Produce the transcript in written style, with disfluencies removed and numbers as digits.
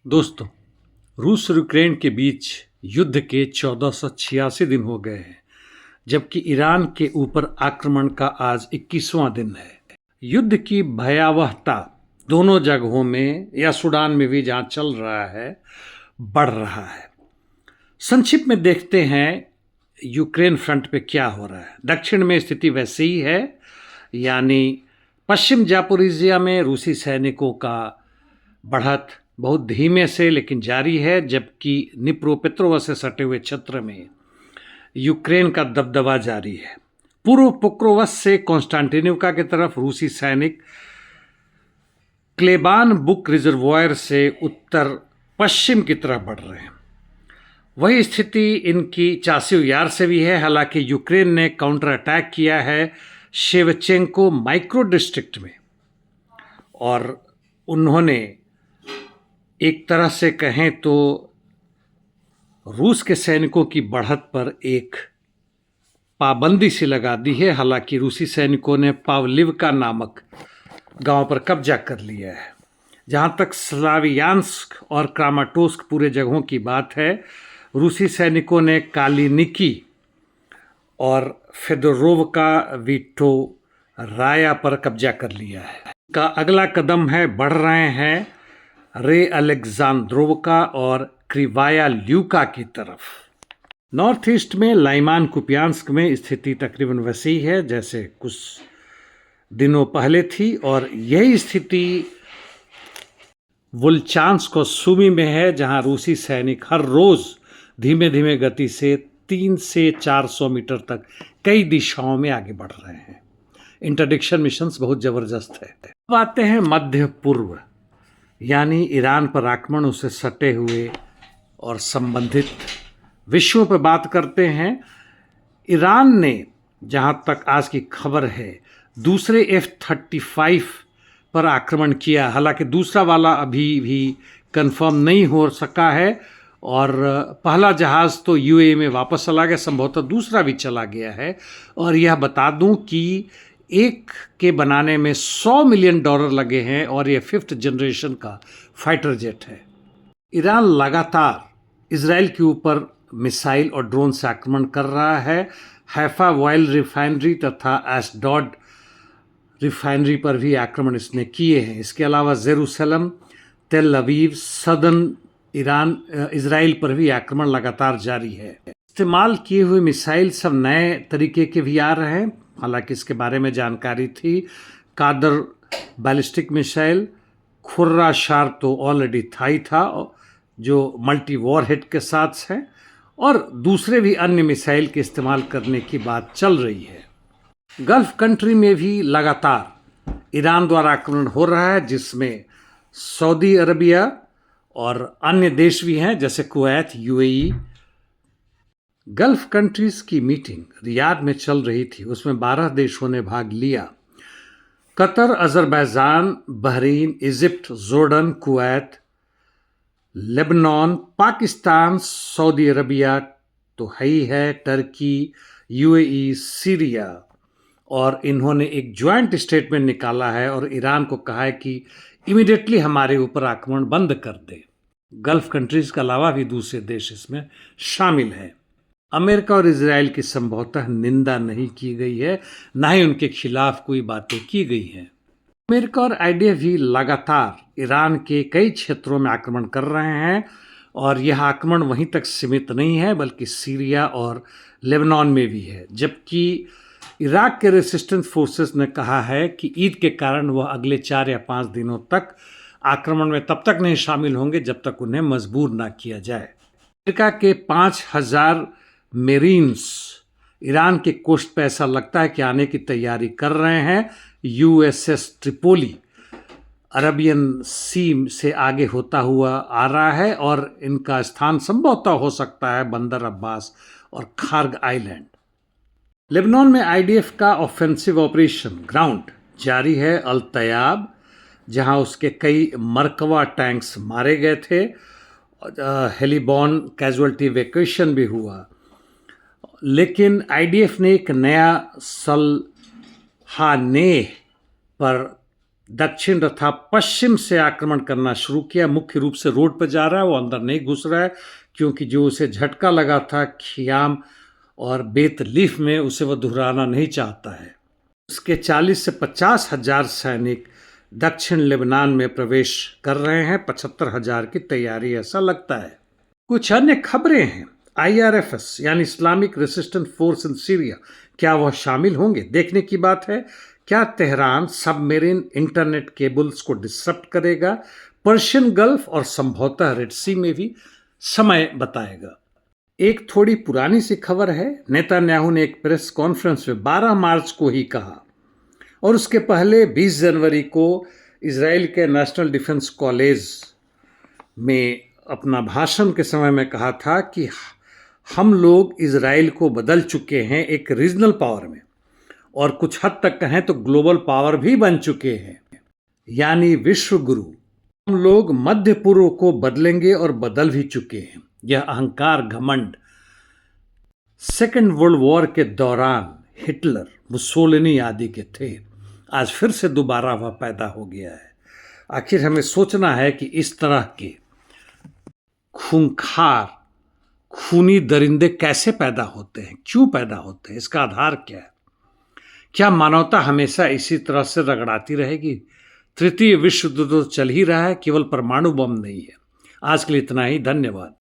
दोस्तों, रूस और यूक्रेन के बीच युद्ध के 1486 दिन हो गए हैं, जबकि ईरान के ऊपर आक्रमण का आज 21वां दिन है। युद्ध की भयावहता दोनों जगहों में या सूडान में भी जहां चल रहा है, बढ़ रहा है। संक्षिप्त में देखते हैं यूक्रेन फ्रंट पे क्या हो रहा है। दक्षिण में स्थिति वैसे ही है, यानी पश्चिम जापोरिजिया में रूसी सैनिकों का बढ़त बहुत धीमे से लेकिन जारी है, जबकि निप्रोपेत्रोवा से सटे हुए क्षेत्र में यूक्रेन का दबदबा जारी है। पूर्व पोक्रोवस से कॉन्स्टेंटिनोवका की तरफ रूसी सैनिक क्लेबान बुक रिजर्वायर से उत्तर पश्चिम की तरफ बढ़ रहे हैं। वही स्थिति इनकी चासिव यार से भी है। हालांकि यूक्रेन ने काउंटर अटैक किया है शेवचेंको माइक्रो डिस्ट्रिक्ट में, और उन्होंने एक तरह से कहें तो रूस के सैनिकों की बढ़त पर एक पाबंदी सी लगा दी है। हालांकि रूसी सैनिकों ने पावलिवका नामक गांव पर कब्जा कर लिया है। जहां तक स्लावियांस्क और क्रामाटोस्क पूरे जगहों की बात है, रूसी सैनिकों ने कालिनिकी और फेदोरोवका वीटो राया पर कब्जा कर लिया है। का अगला कदम है, बढ़ रहे हैं रे अलेक्जेंड्रोवका और क्रिवाया ल्यूका की तरफ। नॉर्थ ईस्ट में लाइमान कुपियांस्क में स्थिति तकरीबन वैसी ही है जैसे कुछ दिनों पहले थी, और यही स्थिति वुल्चांस्क और सुमी में है, जहां रूसी सैनिक हर रोज धीमे धीमे गति से 300 से 400 मीटर तक कई दिशाओं में आगे बढ़ रहे हैं। इंटरडिक्शन मिशंस बहुत जबरदस्त है। अब आते हैं मध्य पूर्व, यानी ईरान पर आक्रमण, उससे सटे हुए और संबंधित विषयों पर बात करते हैं। ईरान ने, जहां तक आज की खबर है, दूसरे F-35 पर आक्रमण किया। हालांकि दूसरा वाला अभी भी कंफर्म नहीं हो सका है, और पहला जहाज़ तो यूएई में वापस चला गया, संभवतः दूसरा भी चला गया है। और यह बता दूं कि एक के बनाने में $100 मिलियन लगे हैं, और यह 5th जनरेशन का फाइटर जेट है। ईरान लगातार इजराइल के ऊपर मिसाइल और ड्रोन से आक्रमण कर रहा है। हैफा ऑयल रिफाइनरी तथा एस्डोड रिफाइनरी पर भी आक्रमण इसने किए हैं। इसके अलावा जेरूसलम, तेल अवीव, सदर्न इजराइल पर भी आक्रमण लगातार जारी है। इस्तेमाल किए हुए मिसाइल सब नए तरीके के भी आ रहे हैं। हालांकि इसके बारे में जानकारी थी। कादर बैलिस्टिक मिसाइल, खुर्रा शार तो ऑलरेडी था, जो मल्टी वॉरहेड के साथ है, और दूसरे भी अन्य मिसाइल के इस्तेमाल करने की बात चल रही है। गल्फ कंट्री में भी लगातार ईरान द्वारा आक्रमण हो रहा है, जिसमें सऊदी अरबिया और अन्य देश भी हैं जैसे कुवैत, यूएई। गल्फ कंट्रीज की मीटिंग रियाद में चल रही थी, उसमें 12 देशों ने भाग लिया। Qatar, Azerbaijan, Bahrain, Egypt, Jordan, Kuwait, Lebanon, Pakistan, Saudi Arabia तो है ही है, टर्की, यूएई, सीरिया, और इन्होंने एक ज्वाइंट स्टेटमेंट निकाला है और ईरान को कहा है कि इमीडिएटली हमारे ऊपर आक्रमण बंद कर दे। गल्फ कंट्रीज के अलावा भी दूसरे देश इसमें शामिल हैं। अमेरिका और इजराइल की संभवतः निंदा नहीं की गई है, ना ही उनके खिलाफ कोई बातें की गई हैं। अमेरिका और आईडीएफ भी लगातार ईरान के कई क्षेत्रों में आक्रमण कर रहे हैं, और यह आक्रमण वहीं तक सीमित नहीं है बल्कि सीरिया और लेबनान में भी है। जबकि इराक के रेसिस्टेंस फोर्सेस ने कहा है कि ईद के कारण वह अगले 4 या 5 दिनों तक आक्रमण में तब तक नहीं शामिल होंगे जब तक उन्हें मजबूर ना किया जाए। अमेरिका के 5000 मेरीन्स ईरान के कोस्ट पर ऐसा लगता है कि आने की तैयारी कर रहे हैं। यूएसएस ट्रिपोली अरबियन सी से आगे होता हुआ आ रहा है, और इनका स्थान संभवतः हो सकता है बंदर अब्बास और खार्ग आइलैंड। लेबनान में आईडीएफ का ऑफेंसिव ऑपरेशन ग्राउंड जारी है। अल तैयाब, जहां उसके कई मरकवा टैंक्स मारे गए थे, हेलीबॉर्न कैजुअल्टी इवैक्यूएशन भी हुआ। लेकिन आईडीएफ ने एक नया सलहानेह पर दक्षिण तथा पश्चिम से आक्रमण करना शुरू किया। मुख्य रूप से रोड पर जा रहा है, वो अंदर नहीं घुस रहा है, क्योंकि जो उसे झटका लगा था खियाम और बेतलीफ में, उसे वह दोहराना नहीं चाहता है। उसके 40 से 50 हजार सैनिक दक्षिण लेबनान में प्रवेश कर रहे हैं। 75,000 की तैयारी ऐसा लगता है। कुछ अन्य खबरें हैं। IRFS यानी Islamic resistance force in Syria, क्या वह शामिल होंगे? देखने की बात है। क्या तेहरान सबमरीन इंटरनेट केबल्स को डिसरप्ट करेगा? पर्शियन गल्फ और संभवतः रेड सी में भी समय बताएगा। एक थोड़ी पुरानी सी खबर है। नेतन्याहू ने एक प्रेस कॉन्फ्रेंस में 12 मार्च को ही कहा, और उसके पहले 20 जनवरी को इजराइल के नेशनल डिफेंस कॉलेज में अपना भाषण के समय में कहा था कि हम लोग इजराइल को बदल चुके हैं एक रीजनल पावर में, और कुछ हद तक कहें तो ग्लोबल पावर भी बन चुके हैं, यानी विश्व गुरु। हम लोग मध्य पूर्व को बदलेंगे और बदल भी चुके हैं। यह अहंकार, घमंड सेकेंड वर्ल्ड वॉर के दौरान हिटलर, मुसोलिनी आदि के थे। आज फिर से दोबारा वह पैदा हो गया है। आखिर हमें सोचना है कि इस तरह के खूंखार, खूनी दरिंदे कैसे पैदा होते हैं, क्यों पैदा होते हैं, इसका आधार क्या है? क्या मानवता हमेशा इसी तरह से रगड़ाती रहेगी? तृतीय विश्व युद्ध तो चल ही रहा है, केवल परमाणु बम नहीं है। आज के लिए इतना ही। धन्यवाद।